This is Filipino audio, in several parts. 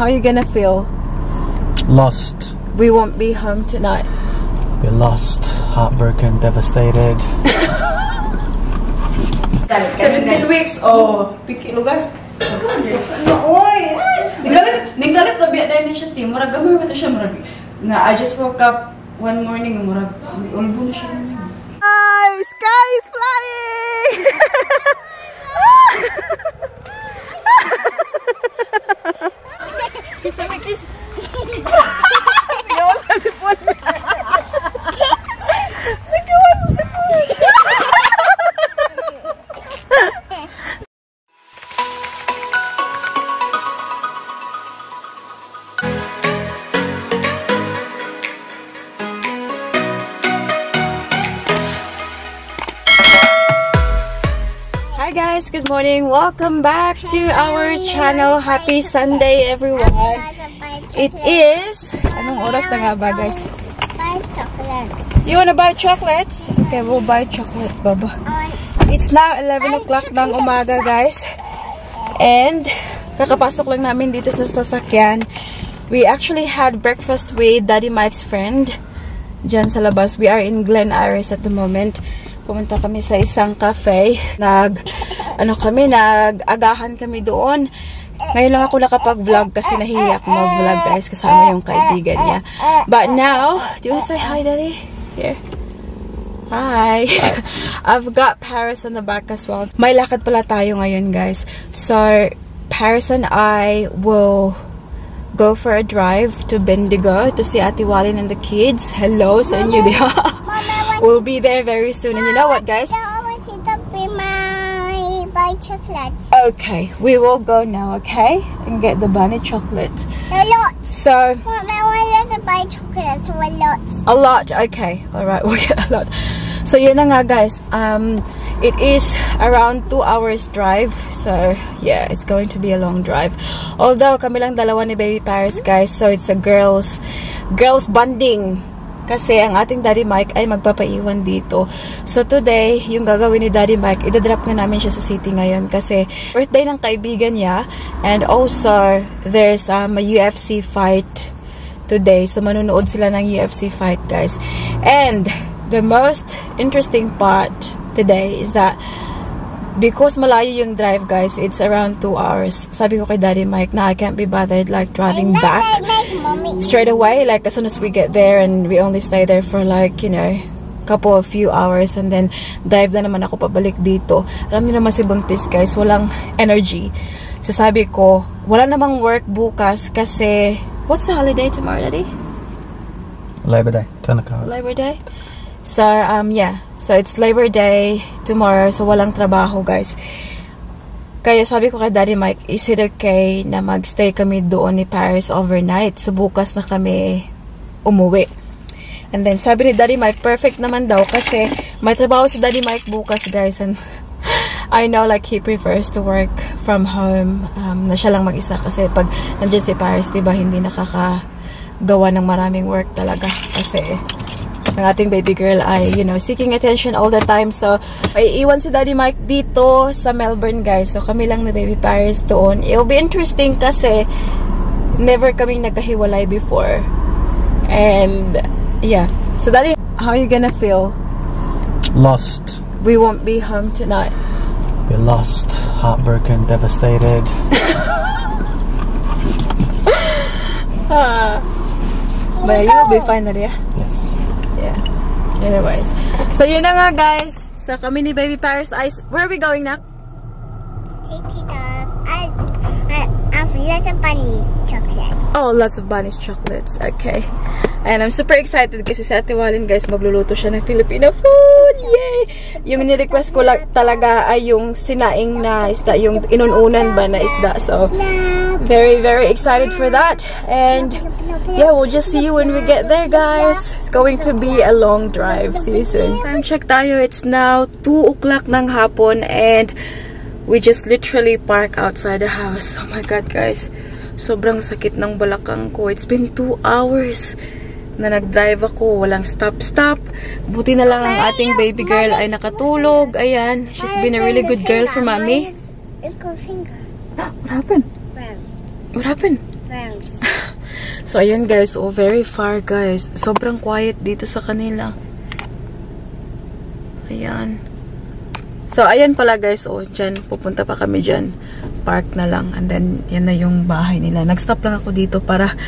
how are you gonna feel? Lost. We won't be home tonight. We're lost, heartbroken, devastated. 17 weeks. Oh, pikir lugar. Oy. Ninggalit to biya dahil siya team. Murag gamay ba to siya murag. Na I just woke up one morning murag ulbo na siya. Hi, sky is flying. Kiss me, kiss. Nagawa sa sipon. Nagawa sa sipon. Hi guys, good morning. Welcome back to our channel. Happy Sunday everyone. It is anong oras na nga ba guys? Buy chocolate. You wanna buy chocolates? Okay, we'll buy chocolates, Baba. It's now 11 o'clock ng umaga guys. And kakapasok lang namin dito sa sasakyan. We actually had breakfast with Daddy Mike's friend dyan sa labas. We are in Glen Iris at the moment. Pumunta kami sa isang cafe. Nag-agahan kami doon. Ngayon lang ako nakapag-vlog kasi nahihiya ako mag-vlog guys kasama yung kaibigan niya. But now, do you want to say hi, Daddy? Here. Hi. I've got Paris on the back as well. May lakad pala tayo ngayon guys. So, Paris and I will go for a drive to Bendigo to see Ate Walin and the kids. Hello sa inyo diha. We'll be there very soon. And you know what guys? Buy chocolate. Okay, we will go now, okay? And get the bunny chocolates. A lot. So, Mom, I want to buy chocolate, so a lot. A lot, okay. Alright, we'll get a lot. So, yun na nga guys. It is around 2 hours drive. So, yeah, it's going to be a long drive. Although, kami lang dalawa ni Baby Paris, guys. So, it's a girls bonding. Kasi ang ating Daddy Mike ay magpapaiwan dito. So today, yung gagawin ni Daddy Mike, idadrop nga namin siya sa city ngayon kasi birthday ng kaibigan niya. And also, there's a UFC fight today. So manunood sila ng UFC fight, guys. And the most interesting part today is that because malayo yung drive, guys, it's around 2 hours. Sabi ko kay Daddy Mike na I can't be bothered like driving back straight away. Like as soon as we get there and we only stay there for like, you know, few hours and then drive na naman ako pabalik dito. Alam niyo naman si Buntis, guys, walang energy. So sabi ko, wala namang work bukas kasi what's the holiday tomorrow, Daddy? Labor Day. Labor Day? So, yeah. So, it's Labor Day tomorrow. So, walang trabaho, guys. Kaya sabi ko kay Daddy Mike, is it okay na magstay kami doon ni Paris overnight? So, bukas na kami umuwi. And then, sabi ni Daddy Mike, perfect naman daw kasi may trabaho si Daddy Mike bukas, guys. And I know, like, he prefers to work from home. Na siya lang mag-isa kasi pag nandiyan si Paris, diba, hindi nakakagawa ng maraming work talaga. Kasi ang ating baby girl ay, you know, seeking attention all the time. So, ay iwan si Daddy Mike dito sa Melbourne, guys. So, kami lang na Baby Paris doon. It'll be interesting kasi never kaming nagkahiwalay before. And, yeah. So, Daddy, how are you gonna feel? Lost. We won't be home tonight. We're lost, heartbroken, devastated. But you'll be fine, Nadia. Yes. Yeah. Anyways. So, yun na nga, guys. So, kami ni Baby Paris Ice. Where are we going now? Lots of bunny chocolate. Oh, lots of bunny chocolates. Okay. And I'm super excited kasi si Ate Walin, guys, magluluto siya ng Filipina food. Yay! Yung ni-request ko lang talaga ay yung sinaing na isda, yung inununan ba na isda. So, very, very excited for that. And, yeah, we'll just see you when we get there, guys. It's going to be a long drive. See you soon. Time check tayo. It's now 2 o'clock ng hapon and we just literally park outside the house. Oh my God, guys. Sobrang sakit ng balakang ko. It's been 2 hours na nag-drive ako. Walang stop-stop. Buti na lang ang ating baby girl ay nakatulog. Ayan. She's been a really good girl for mommy. Finger. What happened? Brown. What happened? Brown. So, ayan guys. Oh, very far guys. Sobrang quiet dito sa kanila. Ayan. So, ayan pala guys. Oh, dyan. Pupunta pa kami dyan. Park na lang. And then, yan na yung bahay nila. Nag-stop lang ako dito para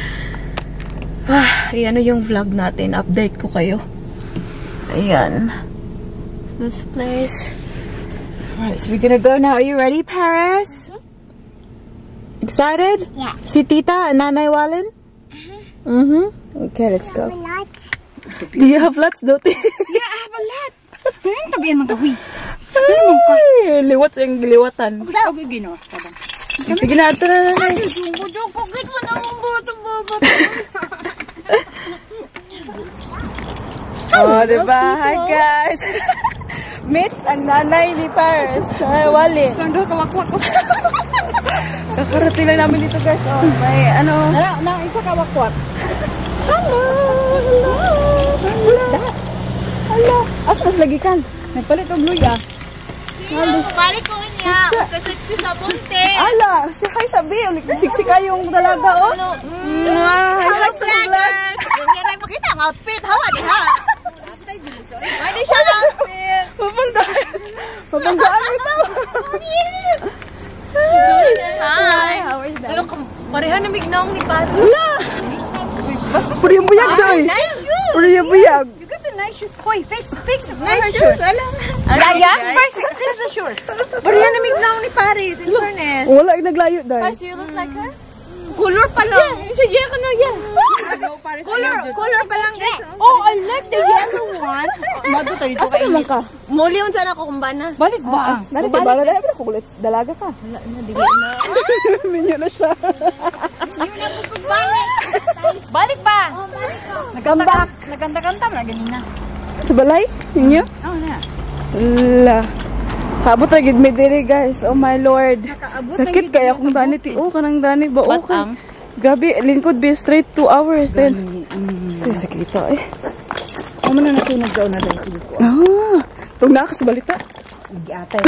ayan yung vlog natin. Update ko kayo. Ayan. This place. Alright, so we're gonna go now. Are you ready, Paris? Excited? Yeah. Si Tita, Nanay Wallen? Okay, let's go. Lots. Do you have lots, Doti? Yeah, I have a lot. Ngayon tabihan magawi. Ay, liwat yung liwatan. Okay, ginawa. Sige na, ito na. Oh, diba? Hi, guys. Meet ang nanay ni Paris. Ay, Wally. Kando, kawakwak ko. Kakarating lang namin dito, guys. Oh, may ano. Isa kawakwak. Hello. Hello. Hello. Asmas lagi kan. Nagpalit og luya. Balik ko niya. Kasi sa bunte. Ala, si hi sabi, siksi kayong dalaga, oh. Hello, vloggers. Yan ay pakita ang outfit. Hawa di ha. Ano siya ang outfit? Mabanggaan ito. Hi. How are you doing? Look, pareha na mignaong ni Paris. Wala. Puriyang-buyag, Joy. Nice shoes. Puriyang-buyag. You got the nice shoes. Hoy, fix Nice shoes. Alam. Laya? First, fix the shoes. Pareha na mignaong ni Paris. In fairness. Wala, naglayo dahil. You look like her? Color pa lang. Yeah, ka na, yeah. Color pa lang. Oh, I like the yellow one. Mago tayo dito Asa naman ka? Muli yung sana ko kumbana. Balik ba? Nari, diba? Nari, pero kulit. Dalaga ka. Wala na, di ba na? Minyo na siya. Balik ba? Comeback. Nagkanta-kanta na ganina. Sa balay? Ninyo? Oh, na. La. Kabot na gid mi diri, guys. Oh my lord. Sakit kaya kung dani ti. Oh, kanang dani ba? Oh, Batang. Gabi, lingkod be straight 2 hours then. Sakit ito eh. Ano na natunog daw na dahil ko. Tug na ka sa balita. Giatay.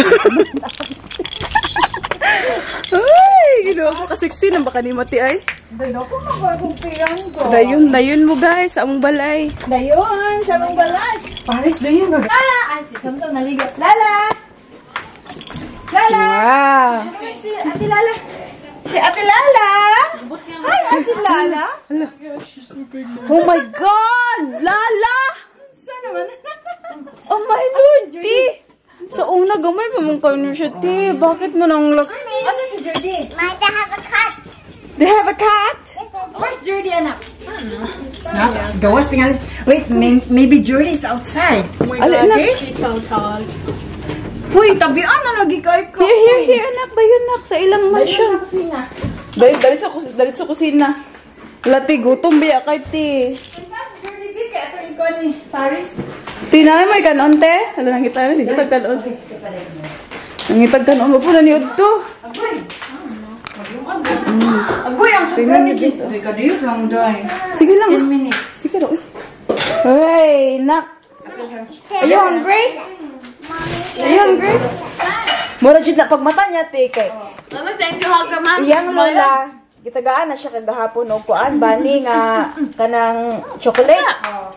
Ay, ginawa ko kasiksi na baka ni Mati ay. Dayo ko magagong pirang ko. Dayon mo guys, sa among balay. Dayon, sa mong balas. Paris, dayon. Lala! Si Samson naligat. Lala! Lala! Wow. Si Lala. Si Ate Lala. Hi, Ate Lala. Oh my God! Lala! Saan naman? Oh my lord, Ti! Sa una gamay pa mong kayo siya, Ti. Bakit mo nang look? Asa si Jordy? Might have a cut. They have a cat? Where's Jordy, anak? Gawas tinggal. Wait, maybe Jordy is outside. Alin na? She's so tall. Uy, tabian na lagi kay ko. Here, anak. Dayon, nak. Sa ilang mansion. Dali sa kusina. Lati, gutom biya kay Ti. Jordy, di kaya ito yung ni Paris. Ti, namin may kanon, te? Hala, nangita na. Nangitag kanon. Nangitag kanon. Mapo na niyod to. Agoy, ang Tingnan niyo, surprise. Uy, kadiyot lang dahil. Sige lang. 10 minutes. Sige lang. Hey, nak. Are you hungry? Are you hungry? Mura jud na pagmata niya, te. Kay. Mama, thank you, Hugger, Mom. Iyang lola, gitagaan na siya kagahapon o kuan, bani nga kanang chocolate.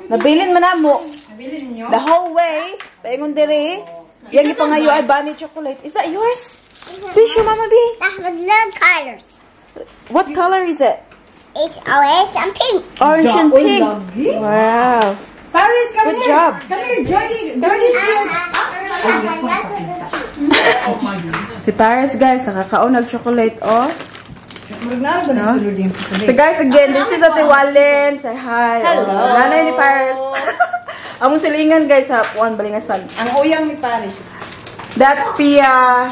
Nabilin man namo. Nabili ninyo? The whole way, paingon diri. Yang ipangayo ay bani chocolate. Is that yours? Tissue, Mama B. That's the love colors. What color is it? It's orange and pink. Orange and pink. Wow. Paris, come Good here. job. Come here, Jordy. Jordy's here. Si Paris, guys, nakakaon ng chocolate, oh. So guys, again, this is Ate Wallen. Say hi. Hello. Oh, nanay ni Paris. Among silingan, guys, sa Juan Balingasag. Ang uyang ni Paris. That's Pia.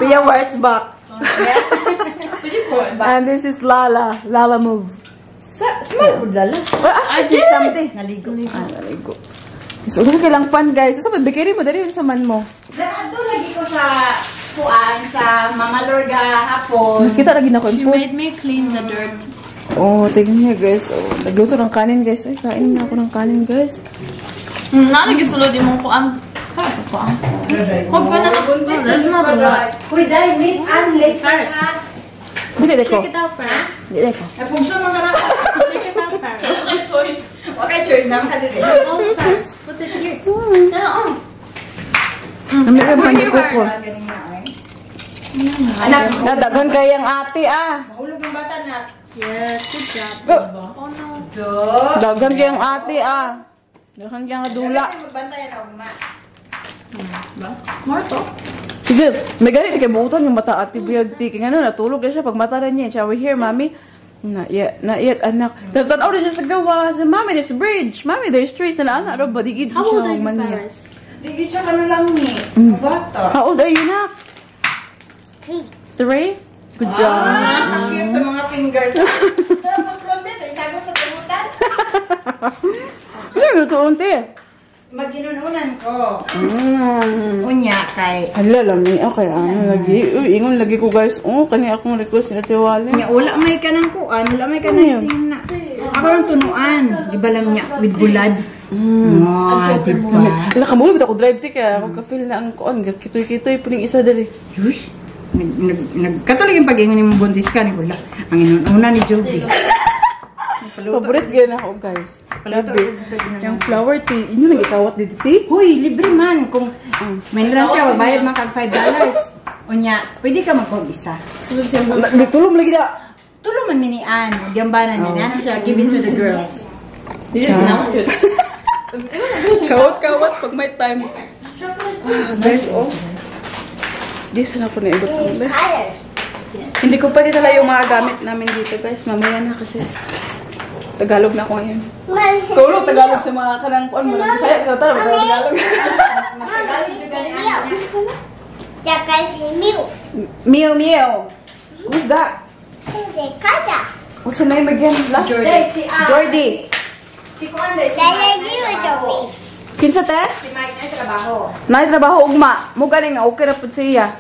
Pia Wurzbach. And this is Lala. Lala move. Smile po dala. Well, I see something. Naligo. Naligo. So, kung kailang pan, guys. So, bikiri mo, dali yun sa man mo. Dato lagi ko sa kuan sa Mama Lorga hapon. Kita lagi na ko yung post. Made me clean the dirt. Oh, tingnan niya, guys. Oh, nagluto ng kanin, guys. Ay, kain na ako ng kanin, guys. Nanagisulod yung mong kuang. Kuang. Huwag ko na. There's not a lot. Uy, dahil meet and late Paris. Dili ko. Check it out first. Dili ko. Napugso mo ka na. Check it out first. Okay, choice. Okay, choice naman ka din. All stars. Put it here. No. Namigay man ko ko. Anak, Nadagan kayang ate ah. mahulog yung bata na. Yes, good job. Oh no. Dagan kayang ate ah. Dagan kayang dula. Magbantayan ako na. More to. Sige, may ganit kay buutan yung mata ate biyag ti. Kaya ano, natulog na siya pag mata na niya. Shall we hear, mommy? Not yet, anak. Tanaw na siya sa gawa. Mommy, there's a bridge. Mommy, there's trees. Na anak, ro, badigid How old siya. are you, Manya. Paris? Hindi siya ano lang ni. Bata. How old are you, nak? 3? Good job. Ang cute sa mga fingers. Pero mag-clubit, isagot sa tumutan. Ano yung tuunti? Maginununan ko. Unya kay. Hala lang ni okay ano lagi. Uy, ingon lagi ko guys. Oh, kani akong request ni Ate Wale. Nya wala may kanang kuan, wala may kanang sina. Ako lang tunuan, di ba lang niya with gulad. Diba? Wala ka mo bitaw ko drive ti kaya ako ka-feel na ang kuan kitoy-kitoy puning isa diri. Yush. Nagkatuloy yung pag-ingon ni buntis ka ni wala. Ang inuuna ni Jovey. Favorite gyud ako guys. Labi. Yung flower tea, inyo nang ikawat dito ti. Huy, libre man kung may entrance ka, bayad man kag $5. Unya, pwede ka mag-isa. Ditulong lagi da. Tulong man minian, gyambanan niya. Ano siya, give it to the girls. Kawat-kawat pag may time. Guys, oh. This na po na ibot ko. Hindi ko pa ditala yung mga gamit namin dito, guys. Mamaya na kasi Tagalog na ako ngayon. Tulog Tagalog sa mga kanang kuan mo. Bisaya ka tara Tagalog. Meow meow. Who's that? What's the name again? Jordy. Si Kuan day. Kinsa te? Si Mike na trabaho. Nay trabaho ugma. Mo galing nga okay ra pud siya.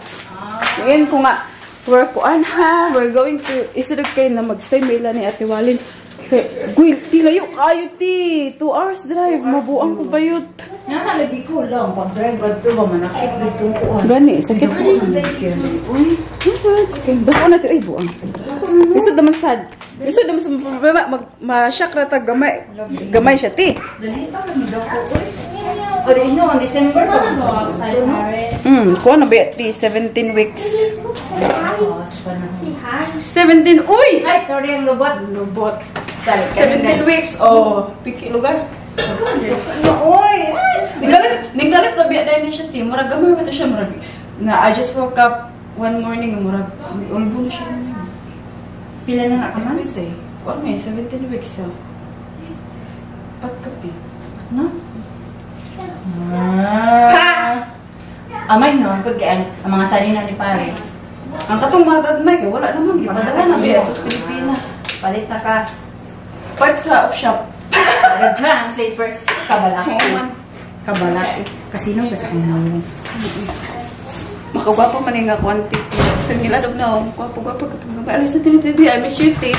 Ngayon ko nga we're going to isidog kay na magstay mila ni Ate Walin. Guy, ti layo kayo ti. 2 hours drive. Mabuang ko bayot. Nga nalagi ko lang. Pag-drive ba ito ba manakit dito ko. Gani, sakit po. Uy, dako na ito. Ay, buang. Isod naman sad. Isod naman sa problema. Ma-shock na ta gamay. Gamay siya ti. Dalita na nila ko. O rin no, on December pa. Kuha na ba ti? 17 weeks. 17, uy! Ay, sorry ang lubot. 17 weeks. Oh, piki lugar. Uy! Ninggalit na biya dahil siya ti. Murag gamay ba ito siya? Murag na I just woke up one morning. Murag ulbo na siya. Pila na ka man? Kuha may 17 weeks. Pagkapi. No? Ha! Amay no, pagkaan ang mga salina ni Paris. Ang katong mga gagmay kay wala naman gipadala na biya sa Pilipinas. Palit na ka. Part sa shop. Ang slippers. Kabalaki. Kabalaki. Kasino ba sa kanya? Makagwapo man nga quantity. Sa niladog na gwapo-gwapo kapag gabay. Alas sa tinitibi, I miss you, te.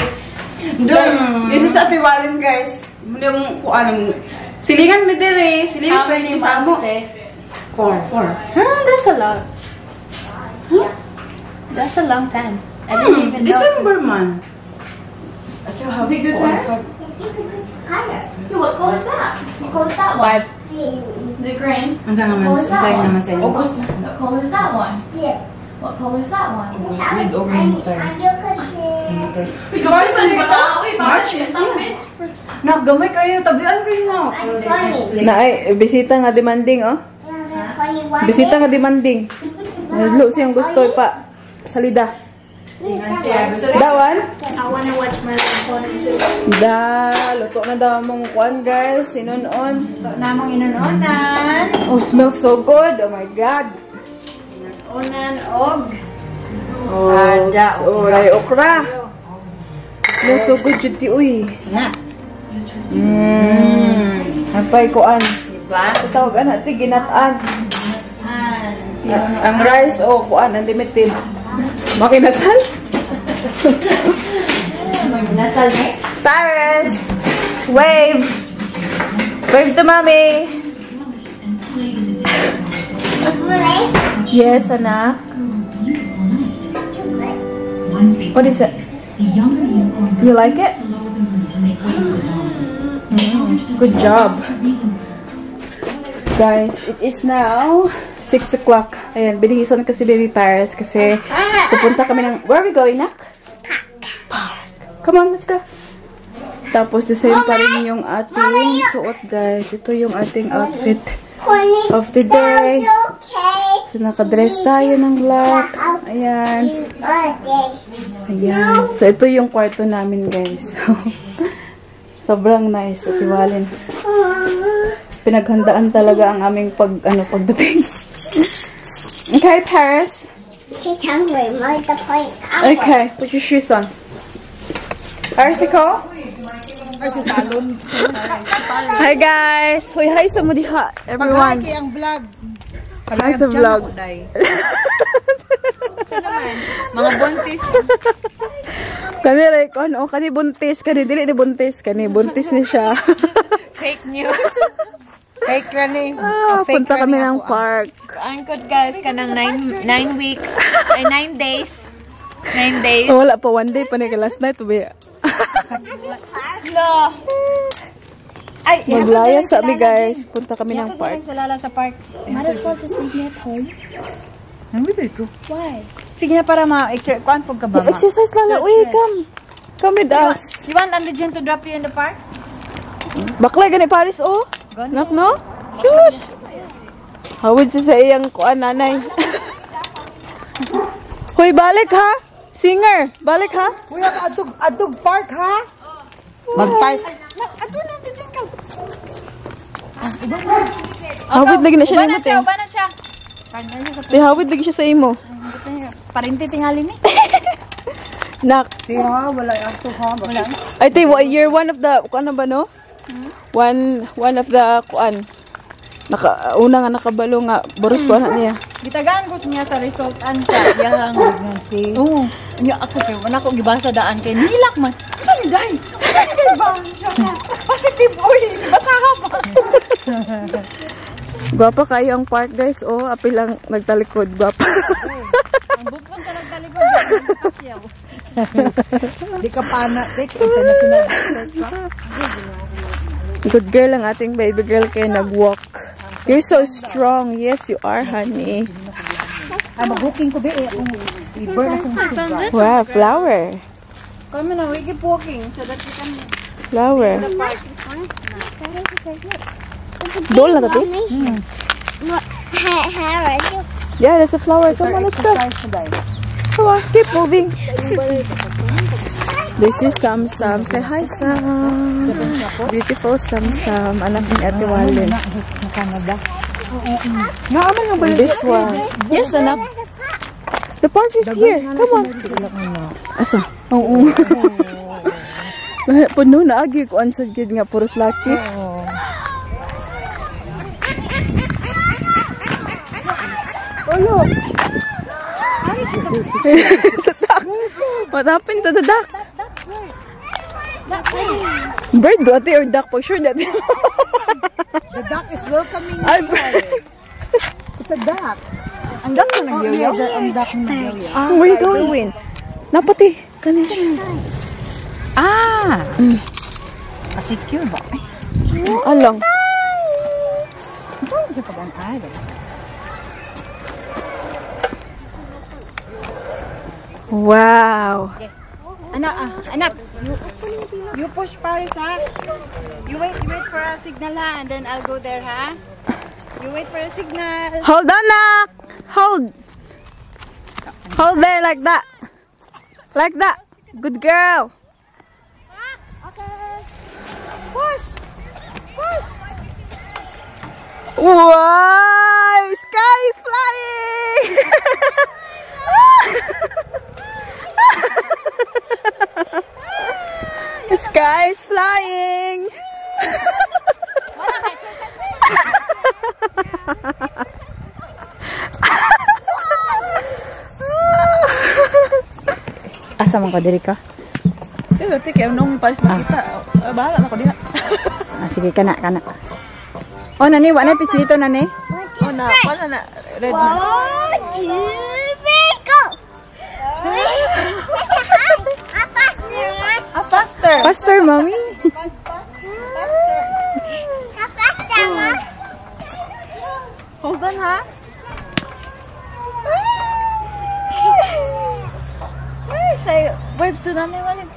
This is Ate Walin, guys. Muna yung kuanong silingan mi dire. Silingan pa yung isa mo. 4. That's a lot. Huh? That's a long time. I didn't even know. December man. I still have Is it good color? What color is that? What color is that one? The green. Ang saan naman sa'yo? August. What color is that one? What color is that one? Mid-August. March. Nagamay kayo. Tabian kayo na. Na ay, bisita nga demanding, oh. Bisita nga demanding. Naglo siyang gusto pa. Salida. Dawan? I wanna watch my phone too. Luto na daw mong kuan, guys. Sinunon. Namang inunonan. Oh, smells so good. Oh my God. Unan og. Ada. Oh, ray okra. Smells so good, Judy. Uy. Na. Apay kuan. Diba? Tawag ana, ti ginataan. Ang rice, oh, kuan, unlimited. Makinasal? Makinasal na. Paris! Wave! Wave to mommy! Yes, anak. What is it? You like it? Good job. Guys, it is now 6 o'clock. Ayan, binihisan kasi Baby Paris kasi pupunta kami ng... Where are we going, Nak? Park. Come on, let's go. Tapos the same pa rin yung ating suot, guys. Ito yung ating outfit of the day. So, nakadress tayo ng black. Ayan. Ayan. So, ito yung kwarto namin, guys. Sobrang nice. At iwalin. Pinaghandaan talaga ang aming pagdating. Okay, Paris? He's hungry. Okay, put your shoes on. Paris, ikaw? Hi, guys! Hoy, hi sa mudiha, everyone. Pag-haki ang vlog. Hi sa vlog. Mga buntis. Kani rin, kani buntis, kani dili ni buntis, kani buntis ni siya. Fake news. Fake running. Punta kami ng park. Angkot guys, kanang 9 weeks. Ay, 9 days. 9 days. Oh, wala pa, 1 day pa ni last night. No. Ay, maglaya sa amin, guys. Punta kami ng park. Sa park. Might as well just leave me at home. Why? Sige na para ma-exercise. Kuan po ka ba, ma? Exercise lang. Uy, come. Come with us. You want Auntie Jen to drop you in the park? Baklay gani Paris, oh. Nak, no? Shush. Hawid siya sa iyang kuan, nanay. Hoy, balik ha? Singer, balik ha? Uy, adug park ha? Mag-park. Adug na, Jen ka. Hawid lagi na siya Uba na siya, uba na siya. Hawid lagi siya sa imo. Parinti tingali ni. Nak. Tiha, wala ato ha. Wala. I think you're one of the, kuan ba no? One of the, kuan. Una nga nakabalo nga, boros ko na niya. Gitagaan ko niya sa result an sa iyang pregnancy. Oo. Nya ako kay wala ko gibasa daan kay nilak man. Ano day? Positive oy, basaha pa. Gwapa kayo ang park, guys. Oh, apil lang nagtalikod. Gwapa. Ang bukod ka nagtalikod. Di ka pa na, international ka. Good girl ang ating baby girl kaya nag-walk. You're so strong. Yes, you are, honey. Ay, mag-booking ko ba eh. I-burn akong sugar. Wow, flower. Come na, we keep walking so that we can Flower. the park. Dole na tati? Yeah, that's a flower. Come on, let's go. Come on, keep moving. This is Sam Sam. Say hi, Sam. Beautiful Sam Sam. Anak ni Ate Walin. This one. Yes, anak. The park is here. Come on. Asa? Oo. Puno na agi ko ansad gid nga puros laki. Oh look. What happened to the duck? Bird dati or duck? Pag sure dati. The duck is welcoming you. It's a duck. Ang duck na nagyoyo? Ang duck na nagyoyo. Where you going? Napati. Kanina. Ah! Secure ba? Along. Wow. Anak, you push Paris ha. You wait for a signal ha, and then I'll go there ha. You wait for a signal. Hold on, Nak. Hold there like that. Like that. Good girl. Okay. Push. Wow! Sky is flying. The sky is flying. Asa man ka diri ka? Dito, kaya nung palis makita. Bahala na ko diha. Sige, kana. Oh, nani, wala na pisito, nani? Oh, wala na. Red na. 1, 2, 3, go! Faster. Faster, mommy. Faster, ma. Hold on, ha? Say, wave to nanay walin.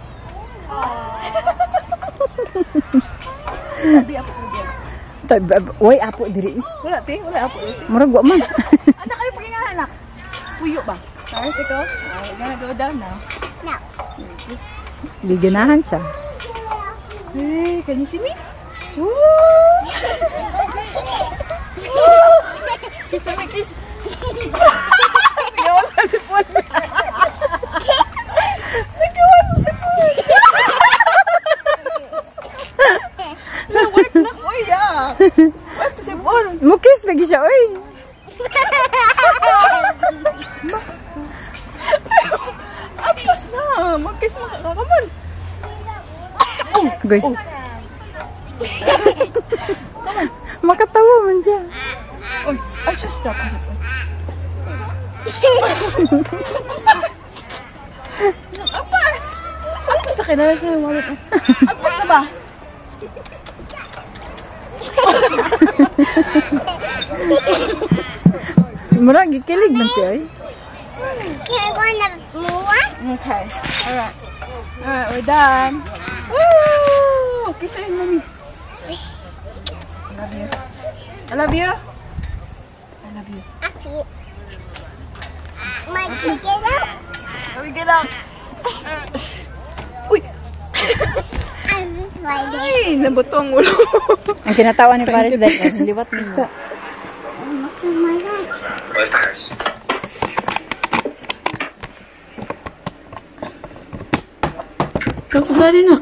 Tabi apo ko dyan. Way, apo diri. Wala, te. Wala apo dito. Murag wa man. Anak kayo pagingahan, anak. Puyo ba? Paris, ikaw? We're gonna go down now. No. Just... Giganahan siya. Hey, can you see me? Woo! Kiss me, kiss. Nagawa sa sipon. Nagawa sa sipon. Wipe na ko, yeah. Wipe sa sipon. Mukis lagi siya, oy. Apas na. Mag-kiss mo ka. Come on. Goy. Makatawa man siya. Uy, ay, siya, stop. Apas! Apas na kinala sa yung wallet. Apas na ba? Murag gikilig man siya, oy. Can I go on the more? Okay. Alright. Alright, we're done. Woo! Kiss na yung mommy. I love you. I love you. I love you. Happy. My kid get out? Let me get out. Uy! I'm riding. Ay, nabuto ang ulo. Ang kinatawa ni Paris dahil liwat mo. Oh my God. Where's Paris? Talk to daddy na.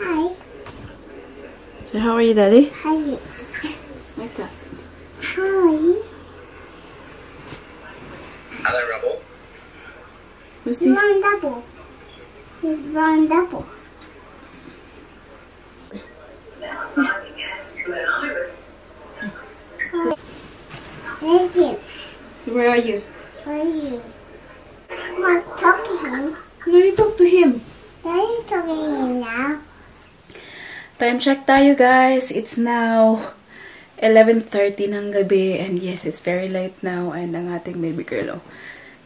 Hi. So how are you, daddy? Hi. Like that. Hi. Hello, Rebel. Who's It's this? round double. It's round double. Thank you. So where are you? Where are you? I'm talking to him. No, you talk to him. Why are you talking to him now? Time check tayo, guys. It's now 11:30 ng gabi. And yes, it's very late now. And ang ating baby girl, oh,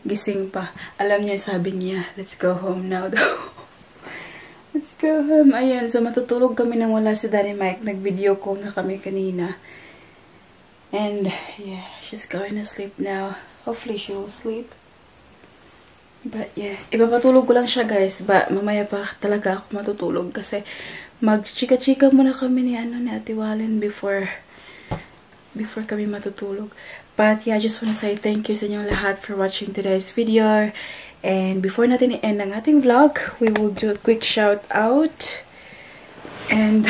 gising pa. Alam niyo, sabi niya, let's go home now daw. Let's go home. Ayan, so matutulog kami nang wala si Daddy Mike. Nag-video call na kami kanina. And yeah, she's going to sleep now. Hopefully she will sleep. But yeah, ipapatulog ko lang siya, guys. But mamaya pa talaga ako matutulog kasi mag-chika-chika muna kami ni Ate Wallen before kami matutulog. But yeah, I just want to say thank you sa inyong lahat for watching today's video. And before natin i-end ang ating vlog, we will do a quick shout out. And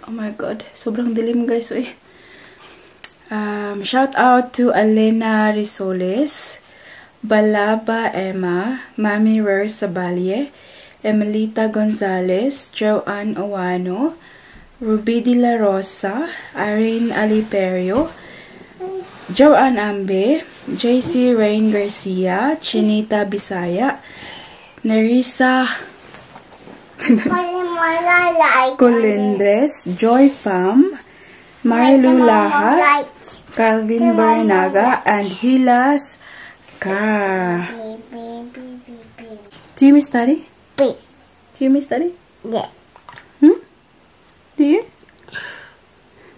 oh my God, sobrang dilim, guys. Uy. Shout out to Elena Risoles, Balaba Emma, Mami Rare Sabalye, Emelita Gonzalez, Joanne Owano, Ruby De La Rosa, Irene Aliperio, Joanne Ambe, JC Rain Garcia, Chinita Bisaya, Nerissa Colindres, Joy Pham, Marilu Laha, Calvin Barnaga, and Hilas Ka. Do you miss Daddy? B. Do you miss Daddy? Yeah. Do you?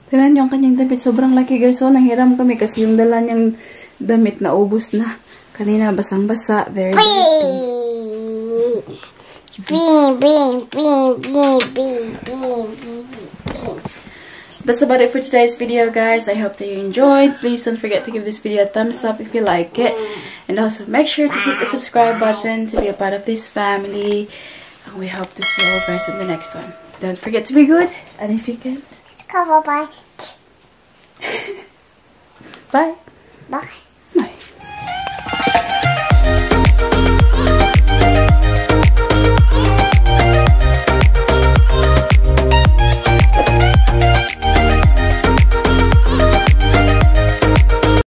Tignan niyo ang kanyang damit. Sobrang laki, guys. So, nanghiram kami kasi yung dala niyang damit na ubos na. Kanina, basang-basa. Very That's about it for today's video, guys. I hope that you enjoyed. Please don't forget to give this video a thumbs up if you like it. And also, make sure to hit the subscribe button to be a part of this family. And we hope to see you all guys in the next one. Don't forget to be good. And if you can... Cover by. Bye. Bye.